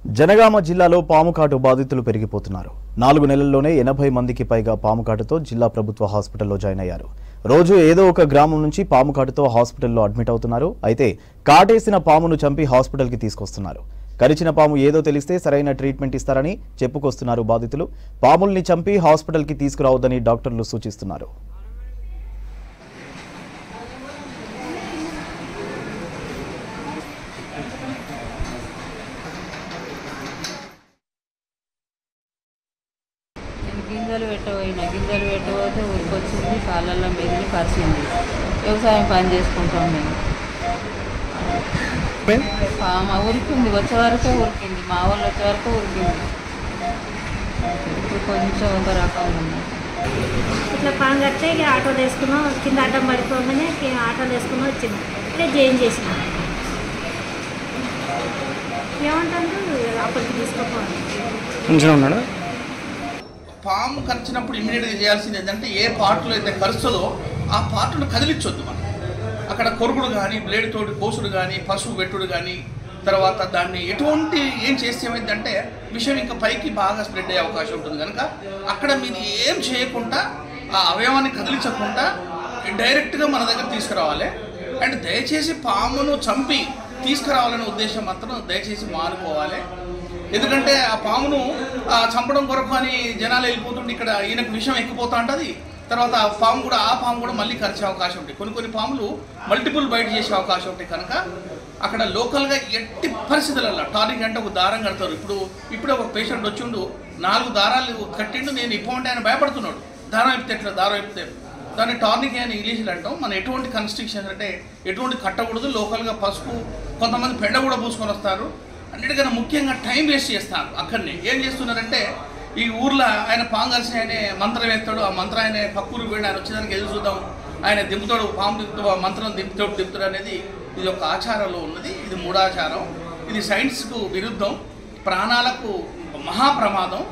జనగామ జిల్లాలో పాముకాటు బాధితులు పెరిగిపోతున్నారు. 4 నెలల్లోనే 80 మందికి పైగా పాముకాటుతో జిల్లా ప్రభుత్వ హాస్పిటల్లో జాయిన్ అయ్యారు. రోజు ఏదో ఒక గ్రామం నుంచి పాముకాటుతో హాస్పిటల్లో అడ్మిట్ అవుతున్నారు. అయితే కాటేసిన పామును చంపి హాస్పిటల్కి తీసుకొస్తున్నారు. కరిచిన పాము ఏదో తెలిస్తే సరైన ట్రీట్మెంట్ ఇస్తారని చెప్పుకొస్తున్నారు బాధితులు. పాముల్ని చంపి హాస్పిటల్కి తీసుకురావద్దని డాక్టర్లు సూచిస్తున్నారు. గింజలు పెట్టబోతే ఉరికొచ్చింది, కాళ్ళల్లో మెదిలి కరిచింది. వ్యవసాయం పని చేసుకుంటాం మేము. ఉరికింది, వచ్చే వరకే ఉరికింది, మా వాళ్ళు వచ్చే వరకు ఉరికింది. ఇప్పుడు కొంచెం ఒక రకం ఉంది. ఇట్లా పాము కడితే ఇక ఆటో వేసుకున్నాం, కింద అడ్డం పడిపోగానే ఆటో వేసుకుని వచ్చింది. ఇట్లా జాయిన్ చేసినాం. ఏమంటారు అప్పటికి తీసుకోపోవాలి. మంచిగా ఉన్నాడు. పాము కరిచినప్పుడు ఇమీడియట్గా చేయాల్సింది ఏంటంటే ఏ పార్ట్లో అయితే కరుస్తుందో ఆ పార్ట్ను కదిలించొద్దు. మనం అక్కడ కొరుకుడు కానీ, బ్లేడ్ తోటి కోసుడు కానీ, పసుపు పెట్టుడు కానీ, తర్వాత దాన్ని ఎటువంటి ఏం చేస్తే ఏమైందంటే విషయం ఇంకా పైకి బాగా స్ప్రెడ్ అయ్యే అవకాశం ఉంటుంది. కనుక అక్కడ మీరు ఏం చేయకుండా ఆ అవయవాన్ని కదిలించకుండా డైరెక్ట్గా మన దగ్గర తీసుకురావాలి. అండ్ దయచేసి పామును చంపి తీసుకురావాలనే ఉద్దేశం మాత్రం దయచేసి మానుకోవాలి. ఎందుకంటే ఆ పామును చంపడం కొరకు అని జనాలు వెళ్ళిపోతుంటే ఇక్కడ ఈయనకు విషయం ఎక్కిపోతూ ఉంటుంది. తర్వాత ఆ పాము కూడా మళ్ళీ కరిచే అవకాశం ఉంటాయి. కొన్ని పాములు మల్టిపుల్ బైట్ చేసే అవకాశం ఉంటాయి. కనుక అక్కడ లోకల్గా ఎట్టి పరిస్థితులలో టార్నిక్ అంటే ఒక దారం కడతారు. ఇప్పుడు ఒక పేషెంట్ వచ్చిండు, 4 దారాలు కట్టిండు, నేను ఇప్పమంటే ఆయన భయపడుతున్నాడు. దారం ఇప్పితే దాన్ని టార్నిక్ అని ఇంగ్లీష్లో అంటాం. మనం ఎటువంటి కన్స్ట్రిక్షన్ అంటే ఎటువంటి కట్టకూడదు. లోకల్గా పసుపు, కొంతమంది పెండ కూడా పూసుకొని వస్తారు. అన్నిటికన్నా ముఖ్యంగా టైం వేస్ట్ చేస్తారు. అక్కడనే ఏం చేస్తున్నారంటే ఈ ఊర్లో ఆయన పాము కలిసి ఆయన మంత్రం వేస్తాడు. ఆ మంత్రం ఆయన పక్కూరు పోయి ఆయన వచ్చేదానికి ఎదురు చూద్దాం, ఆయన దింపుతాడు, పాము దింపుతాడు, మంత్రం దింపుతాడు అనేది ఇది ఒక ఆచారంలో ఉన్నది. ఇది మూఢాచారం. ఇది సైన్స్కు విరుద్ధం, ప్రాణాలకు మహాప్రమాదం.